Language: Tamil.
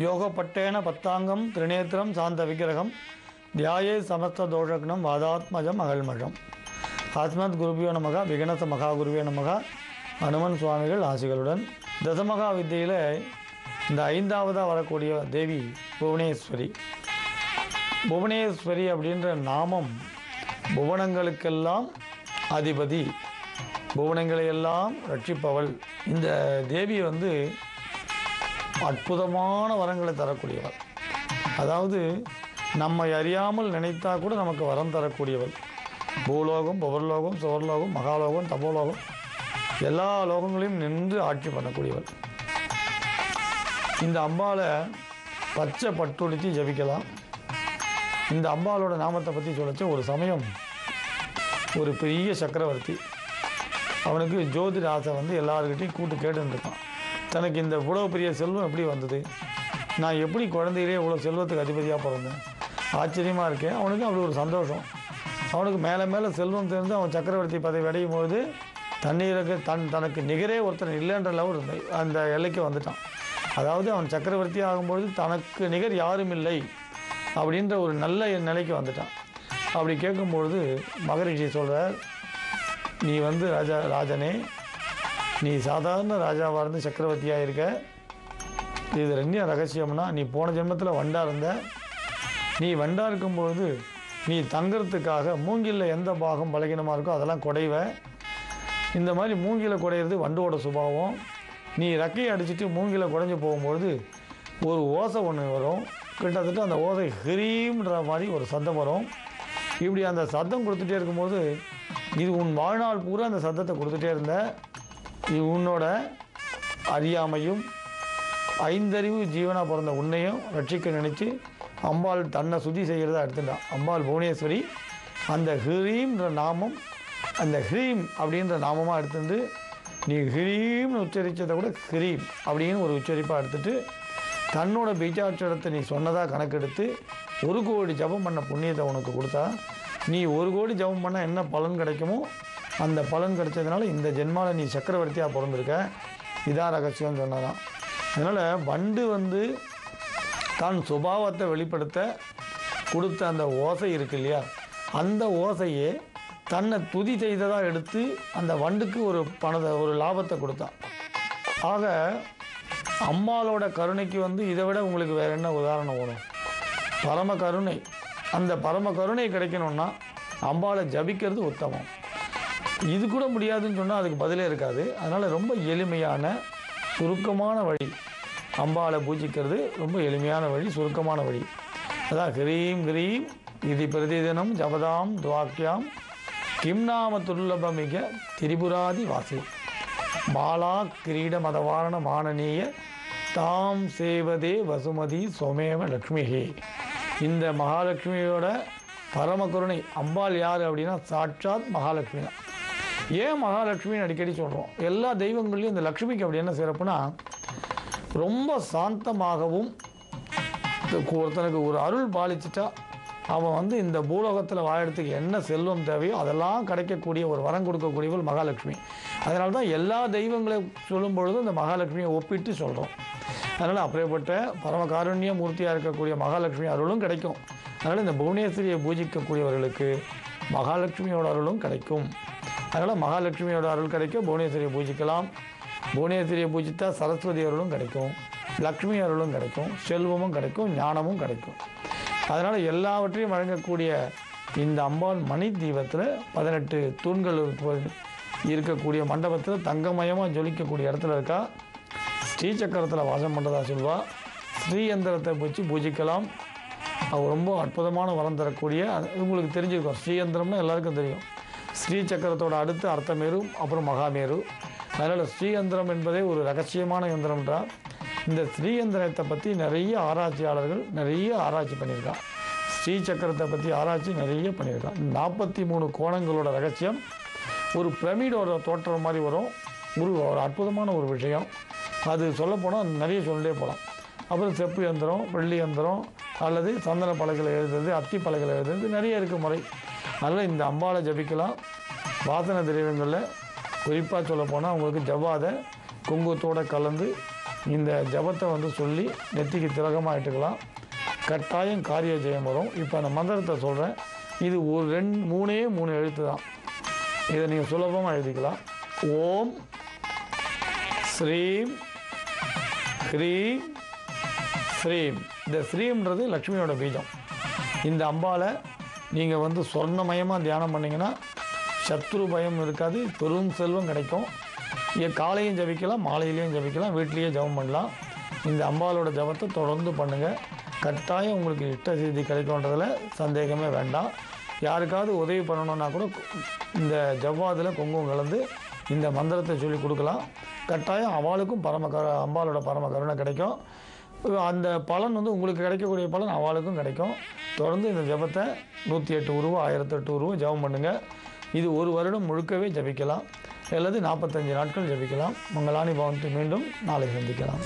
யோகப்பட்டேன பத்தாங்கம் திரிநேத்திரம் சாந்த விக்கிரகம் தியாயே சமஸ்த தோஷக்னம் வாதாத்மஜம் அகல்மஜம். ஆத்மத் குருபியோ நமகா விகனச மகாகுருவியோ நமகா. அனுமன் சுவாமிகள் ஆசிகளுடன் தசமகா வித்தியில் இந்த 5ஆவதாக வரக்கூடிய தேவி புவனேஸ்வரி. புவனேஸ்வரி அப்படின்ற நாமம் புவனங்களுக்கெல்லாம் அதிபதி, புவனங்களையெல்லாம் ரட்சிப்பவள். இந்த தேவி அற்புதமான வரங்களை தரக்கூடியவள். அதாவது நம்மை அறியாமல் நினைத்தா கூட நமக்கு வரம் தரக்கூடியவள். பூலோகம், புவர்லோகம், சுவர்லோகம், மகாலோகம், தபோலோகம் எல்லா லோகங்களையும் நின்று ஆட்சி பண்ணக்கூடியவள். இந்த அம்பாளை பச்சை பட்டுடுத்தி ஜபிக்கலாம். இந்த அம்பாளோட நாமத்தை பற்றி சொல்லச்சு, ஒரு சமயம் ஒரு பெரிய சக்கரவர்த்தி, அவனுக்கு ஜோதிட ஆசை எல்லாருக்கிட்டையும் கூட்டு கேட்டுருக்கான். தனக்கு இந்த இவ்வளோ பெரிய செல்வம் எப்படி வந்தது, நான் எப்படி குழந்தையிலே இவ்வளோ செல்வத்துக்கு அதிபதியாக பிறந்தேன், ஆச்சரியமாக இருக்கேன். அவனுக்கு அப்படி ஒரு சந்தோஷம். அவனுக்கு மேலே மேலே செல்வம் தெரிந்து அவன் சக்கரவர்த்தி பதவி அடையும் பொழுது தண்ணீருக்கு தனக்கு நிகரே ஒருத்தர் இல்லைன்ற லெவல் அந்த எல்லைக்கு வந்துட்டான். அதாவது அவன் சக்கரவர்த்தி ஆகும்பொழுது தனக்கு நிகர் யாரும் இல்லை அப்படின்ற ஒரு நல்ல நிலைக்கு வந்துட்டான். அப்படி கேட்கும்பொழுது மகரிஷி சொல்கிறார், நீ ராஜனே, நீ சாதாரண ராஜாவாக இருந்து சக்கரவர்த்தியாக இருக்க. இது என்ன ரகசியம்னா, நீ போன ஜென்மத்தில் வண்டா இருந்த. நீ வண்டா இருக்கும்பொழுது நீ தங்கிறதுக்காக மூங்கிலில் எந்த பாகம் பலகீனமாக இருக்கோ அதெல்லாம் குடைவ. இந்த மாதிரி மூங்கில குடையிறது வண்டோட சுபாவம். நீ ரெக்கையை அடிச்சுட்டு மூங்கில குடைஞ்சி போகும்பொழுது ஒரு ஓசை ஒன்று வரும். கிட்டத்தட்ட அந்த ஓசை ஹிரீம்ன்ற மாதிரி ஒரு சத்தம் வரும். இப்படி அந்த சத்தம் கொடுத்துட்டே இருக்கும்போது இது உன் வாழ்நாள் பூரா அந்த சத்தத்தை கொடுத்துட்டே இருந்த. இது உன்னோட அறியாமையும் 5 அறிவு ஜீவனாக பிறந்த உன்னையும் ரட்சிக்க நினச்சி அம்பாள் தன்னை சுத்தி செய்கிறதா எடுத்துட்டான். அம்பாள் புவனேஸ்வரி அந்த ஹிரீம்ன்ற நாமம், அந்த ஹிரீம் அப்படின்ற நாமமாக எடுத்துட்டு நீ ஹிரீம்னு உச்சரித்ததை கூட ஹிரீம் அப்படின்னு ஒரு உச்சரிப்பாக எடுத்துகிட்டு தன்னோட பீஜாட்சரத்தை நீ சொன்னதாக கணக்கெடுத்து 1 கோடி ஜபம் பண்ண புண்ணியத்தை உனக்கு கொடுத்தா, நீ 1 கோடி ஜபம் பண்ணால் என்ன பலன் கிடைக்குமோ அந்த பலன் கிடைச்சதுனால இந்த ஜென்மாவில் நீ சக்கரவர்த்தியாக பிறந்திருக்க. இதான் ரகசியம்னு சொன்னதான். அதனால் வண்டு தான் சுபாவத்தை வெளிப்படுத்த கொடுத்த அந்த ஓசை இருக்கு இல்லையா, அந்த ஓசையே தன்னை துதி செய்ததாக எடுத்து அந்த வண்டுக்கு ஒரு லாபத்தை கொடுத்தான். ஆக அம்மாளோட கருணைக்கு இதை விட உங்களுக்கு வேறு என்ன உதாரணம் வரும்? பரம கருணை. அந்த பரம கருணை கிடைக்கணும்னா அம்பாளை ஜபிக்கிறது உத்தமம். இது கூட முடியாதுன்னு சொன்னால் அதுக்கு பதிலே இருக்காது. அதனால் ரொம்ப எளிமையான சுருக்கமான வழி, அம்பாளை பூஜிக்கிறது ரொம்ப எளிமையான வழி, சுருக்கமான வழி. அதான் ஹிரீம் ஹிரீம் இது பிரதிதினம் ஜபதாம் துவாக்கியாம் கிம் நாம துர்லபமிக திரிபுராதி வாசி மாலா கிரீட மதவாரண மானனீய தாம் சேவதே வசுமதி சோமேவ லக்ஷ்மிஹி. இந்த மகாலட்சுமியோட பரமகருணை அம்பாள் யார் அப்படின்னா சாட்சாத் மகாலட்சுமி தான். ஏன் மகாலட்சுமின்னு அடிக்கடி சொல்கிறோம்? எல்லா தெய்வங்கள்லையும் இந்த லக்ஷ்மிக்கு அப்படி என்ன சிறப்புனா, ரொம்ப சாந்தமாகவும் ஒருத்தனுக்கு ஒரு அருள் பாலிச்சுட்டா அவன் இந்த பூலோகத்தில் வாழறதுக்கு என்ன செல்வம் தேவையோ அதெல்லாம் கிடைக்கக்கூடிய ஒரு வரம் கொடுக்கக்கூடியவள் மகாலட்சுமி. அதனால தான் எல்லா தெய்வங்களை சொல்லும் பொழுதும் இந்த மகாலட்சுமியை ஒப்பிட்டு சொல்கிறோம். அதனால் அப்படிப்பட்ட பரம காருண்ய மூர்த்தியாக இருக்கக்கூடிய மகாலட்சுமி அருளும் கிடைக்கும். அதனால் இந்த புவனேஸ்வரியை பூஜிக்கக்கூடியவர்களுக்கு மகாலட்சுமியோட அருளும் கிடைக்கும். அதனால் மகாலட்சுமியோட அருள் கிடைக்க புவனேஸ்வரியை பூஜிக்கலாம். புவனேஸ்வரியை பூஜித்தா சரஸ்வதி அருளும் கிடைக்கும், லக்ஷ்மி அருளும் கிடைக்கும், செல்வமும் கிடைக்கும், ஞானமும் கிடைக்கும். அதனால் எல்லாவற்றையும் வழங்கக்கூடிய இந்த அம்பாள் மணி தீபத்தில் 18 தூண்கள் இருக்கக்கூடிய மண்டபத்தில் தங்கமயமாக ஜொலிக்கக்கூடிய இடத்துல இருக்கா. ஸ்ரீசக்கரத்தில் வாசம் பண்ணுறதா சொல்வா. ஸ்ரீயந்திரத்தை வச்சு பூஜிக்கலாம். அவர் ரொம்ப அற்புதமான வரம் தரக்கூடிய, உங்களுக்கு தெரிஞ்சிருக்கும், ஸ்ரீயந்திரம்னு எல்லாருக்கும் தெரியும். ஸ்ரீசக்கரத்தோட அடுத்து அர்த்தமேரு, அப்புறம் மகாமேரு. அதனால் ஸ்ரீயந்திரம் என்பதே ஒரு ரகசியமான யந்திரம்ன்றால் இந்த ஸ்ரீயந்திரத்தை பற்றி நிறைய ஆராய்ச்சியாளர்கள் நிறைய ஆராய்ச்சி பண்ணியிருக்கான். ஸ்ரீசக்கரத்தை பற்றி ஆராய்ச்சி நிறைய பண்ணியிருக்கான். 43 கோணங்களோட ரகசியம் ஒரு பிரமிடோட தோற்றம் மாதிரி வரும். ஒரு அற்புதமான ஒரு விஷயம். அது சொல்லப்போனால் நிறைய சொல்லிட்டே போகலாம். அப்புறம் செப்பு யந்திரம், வெள்ளி யந்திரம் அல்லது சந்தன பலகைகளை எழுதுறது, அத்தி பலகைகளை எழுதுறது நிறைய இருக்குது முறை. அதனால் இந்த அம்பாளை ஜபிக்கலாம். வாசனை திரவியங்களில் குறிப்பாக சொல்லப்போனால் உங்களுக்கு ஜவ்வாதை குங்குமத்தோடு கலந்து இந்த ஜபத்தை வந்து சொல்லி நெத்திக்கு திலகமாக இட்டுக்கலாம். கட்டாயம் காரிய ஜெயம் வரும். இப்போ அந்த மந்திரத்தை சொல்கிறேன். இது ஒரு 3 எழுத்து தான். இதை நீங்கள் சுலபமாக எழுதிக்கலாம். ஓம் ஸ்ரீம் ஹ்ரீம் ஸ்ரீம். இந்த ஸ்ரீம்ன்றது லக்ஷ்மியோட பீஜம். இந்த அம்பாவை நீங்கள் வந்து சொர்ணமயமாக தியானம் பண்ணிங்கன்னா சத்ரு பயம் இருக்காது, பெரும் செல்வம் கிடைக்கும். காலையும் ஜபிக்கலாம், மாலையிலையும் ஜபிக்கலாம், வீட்லேயே ஜபம் பண்ணலாம். இந்த அம்பாளோட ஜபத்தை தொடர்ந்து பண்ணுங்கள். கட்டாயம் உங்களுக்கு இஷ்ட செய்தி கிடைக்கும்ன்றதில் சந்தேகமே வேண்டாம். யாருக்காவது உதவி பண்ணணுன்னா கூட இந்த ஜவ்வாதில் குங்குமம் கலந்து இந்த மந்திரத்தை சொல்லி கொடுக்கலாம். கட்டாயம் அவளுக்கும் அம்பாளோட பரம கருணை கிடைக்கும். அந்த பலன் வந்து உங்களுக்கு கிடைக்கக்கூடிய பலன் அவளுக்கும் கிடைக்கும். தொடர்ந்து இந்த ஜபத்தை 108 உருவம் 1008 உருவம் ஜபம் பண்ணுங்கள். இது ஒரு வருடம் முழுக்கவே ஜபிக்கலாம், அல்லது 45 நாட்கள் ஜபிக்கலாம். மங்களானி பவன்ட்டு மீண்டும் நாளை சந்திக்கலாம்.